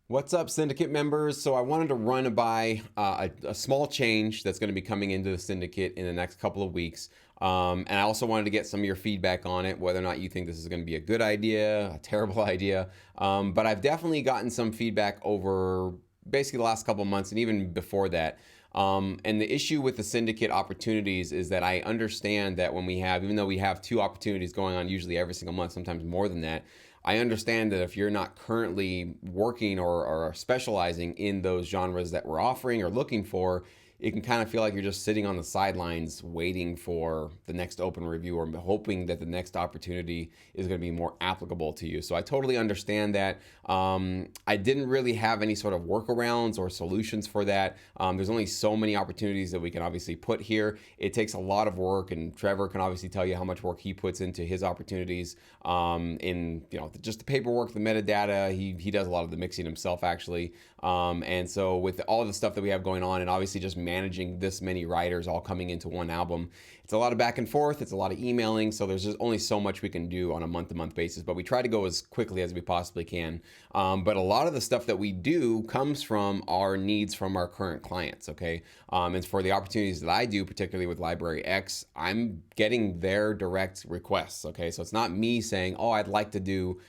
What's up, Syndicate members? So I wanted to run by a small change that's going to be coming into the Syndicate in the next couple of weeks. And I also wanted to get some of your feedback on it, whether or not you think this is going to be a good idea, a terrible idea. But I've definitely gotten some feedback over basically the last couple of months and even before that. And the issue with the Syndicate opportunities is that I understand that when we have, even though we have two opportunities going on usually every single month, sometimes more than that, I understand that if you're not currently working or specializing in those genres that we're offering or looking for, it can kind of feel like you're just sitting on the sidelines waiting for the next open review or hoping that the next opportunity is going to be more applicable to you. So I totally understand that. I didn't really have any sort of workarounds or solutions for that. There's only so many opportunities that we can obviously put here. It takes a lot of work, and Trevor can obviously tell you how much work he puts into his opportunities in just the paperwork, the metadata. He does a lot of the mixing himself actually. And so with all of the stuff that we have going on, and obviously just managing this many writers all coming into one album, it's a lot of back and forth. It's a lot of emailing. So there's just only so much we can do on a month-to-month basis. But we try to go as quickly as we possibly can. But a lot of the stuff that we do comes from our needs from our current clients. Okay, and for the opportunities that I do, particularly with Library X, I'm getting their direct requests. Okay, so it's not me saying, "Oh, I'd like to do."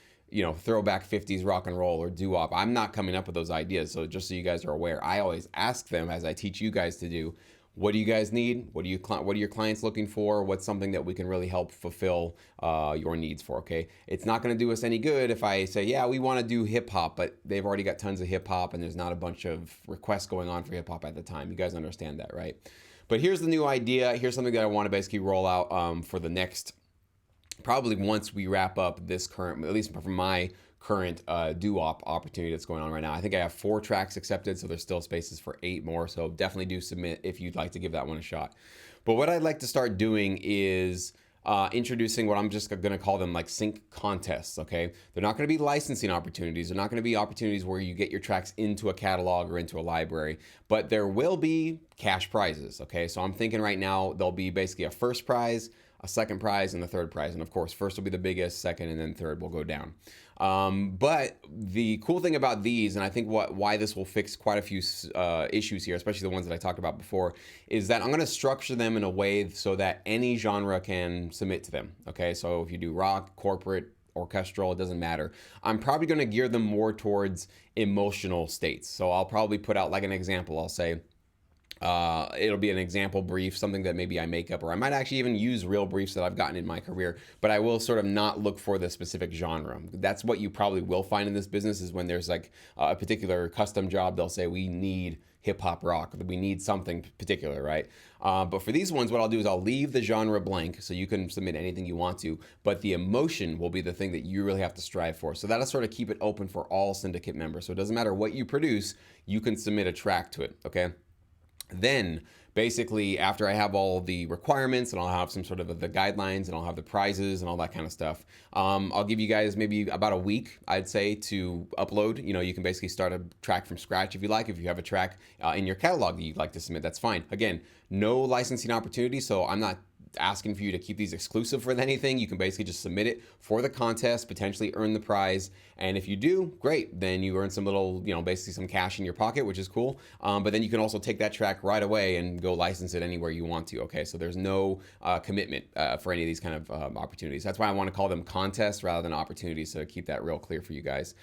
Throwback 50s rock and roll or doo-wop. I'm not coming up with those ideas. So just so you guys are aware, I always ask them, as I teach you guys to do, what do you guys need? What are your clients looking for? What's something that we can really help fulfill your needs for? Okay, it's not going to do us any good if I say, yeah, we want to do hip hop, but they've already got tons of hip hop and there's not a bunch of requests going on for hip hop at the time. You guys understand that, right? But here's the new idea. Here's something that I want to basically roll out for the next, probably once we wrap up this current, at least from my current doo-wop opportunity that's going on right now. I think I have 4 tracks accepted, so there's still spaces for 8 more. So definitely do submit if you'd like to give that one a shot. But what I'd like to start doing is introducing what I'm just going to call them like sync contests. Okay, they're not going to be licensing opportunities. They're not going to be opportunities where you get your tracks into a catalog or into a library, but there will be cash prizes. Okay, so I'm thinking right now there'll be basically a first prize, a second prize, and the third prize. And of course, first will be the biggest, second, and then third will go down. But the cool thing about these, and I think why this will fix quite a few issues here, especially the ones that I talked about before, is that I'm going to structure them in a way so that any genre can submit to them. Okay, so if you do rock, corporate, orchestral, it doesn't matter. I'm probably going to gear them more towards emotional states. So I'll probably put out like an example. I'll say, it'll be an example brief, something that maybe I make up, or I might actually even use real briefs that I've gotten in my career, but I will sort of not look for the specific genre. That's what you probably will find in this business, is when there's like a particular custom job, they'll say, we need hip hop rock, we need something particular, right? But for these ones, what I'll do is I'll leave the genre blank, so you can submit anything you want to, but the emotion will be the thing that you really have to strive for. So that'll sort of keep it open for all Syndicate members. So it doesn't matter what you produce, you can submit a track to it, okay? Then basically, after I have all the requirements and I'll have some sort of the guidelines and I'll have the prizes and all that kind of stuff, I'll give you guys maybe about a week, I'd say, to upload. You can basically start a track from scratch if you like. If you have a track in your catalog that you'd like to submit, that's fine. Again, no licensing opportunity, so I'm not asking for you to keep these exclusive for anything. You can basically just submit it for the contest, potentially earn the prize. And if you do, great. Then you earn some little, basically some cash in your pocket, which is cool. But then you can also take that track right away and go license it anywhere you want to. Okay, so there's no commitment for any of these kind of opportunities. That's why I want to call them contests rather than opportunities, so to keep that real clear for you guys.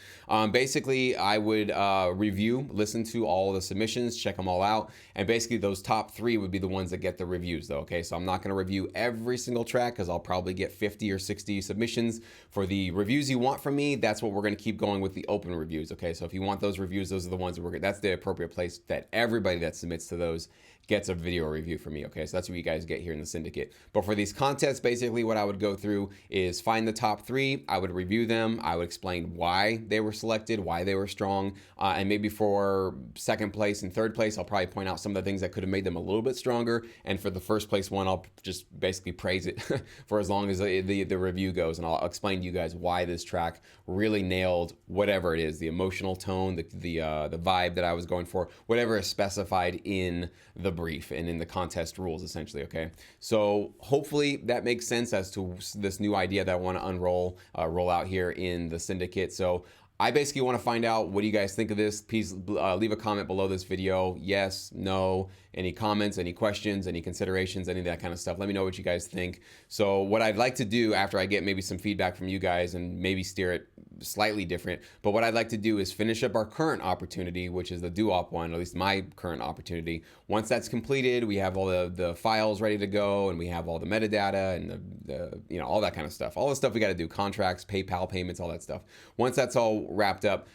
Basically, I would listen to all the submissions, check them all out, and basically those top 3 would be the ones that get the reviews, though. Okay, so I'm not going to review every single track because I'll probably get 50 or 60 submissions. For the reviews you want from me, that's what we're going to keep going with, the open reviews. Okay, so if you want those reviews, those are the ones that that's the appropriate place that everybody that submits to those gets a video review from me. Okay, so that's what you guys get here in the Syndicate. But for these contests, basically what I would go through is find the top 3. I would review them. I would explain why they were selected, why they were strong, and maybe for second place and third place, I'll probably point out some of the things that could have made them a little bit stronger. And for the first place one, I'll just basically praise it for as long as the review goes, and I'll explain to you guys why this track really nailed whatever it is, the emotional tone, the vibe that I was going for, whatever is specified in the brief and in the contest rules, essentially. Okay, so hopefully that makes sense as to this new idea that I want to roll out here in the Syndicate. So I basically want to find out, what do you guys think of this? Please leave a comment below this video. Yes, no, any comments, any questions, any considerations, any of that kind of stuff. Let me know what you guys think. So what I'd like to do after I get maybe some feedback from you guys and maybe steer it slightly different, but what I'd like to do is finish up our current opportunity, which is the doo-wop one, or at least my current opportunity. Once that's completed, we have all the files ready to go, and we have all the metadata and the all that kind of stuff. All the stuff we got to do, contracts, PayPal payments, all that stuff. Once that's all wrapped up,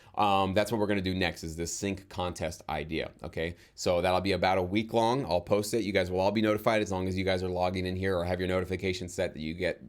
that's what we're going to do next, is this sync contest idea. Okay, so that'll be about a week long. I'll post it. You guys will all be notified as long as you guys are logging in here or have your notifications set that you get,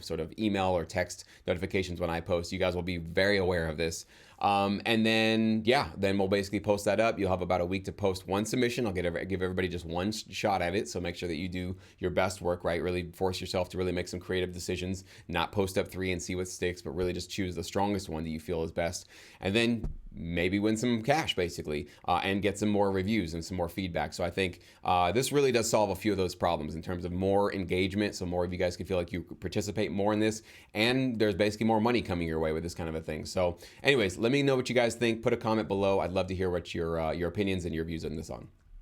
sort of email or text notifications when I post. You guys will be very aware of this. And then, yeah, then we'll basically post that up. You'll have about a week to post one submission. I'll give everybody just one shot at it. So make sure that you do your best work, right? Really force yourself to really make some creative decisions, not post up 3 and see what sticks, but really just choose the strongest one that you feel is best. And then maybe win some cash, basically, and get some more reviews and some more feedback. So I think this really does solve a few of those problems in terms of more engagement, so more of you guys can feel like you participate more in this, and there's basically more money coming your way with this kind of a thing. So anyways, let me know what you guys think. Put a comment below. I'd love to hear what your opinions and your views on this on.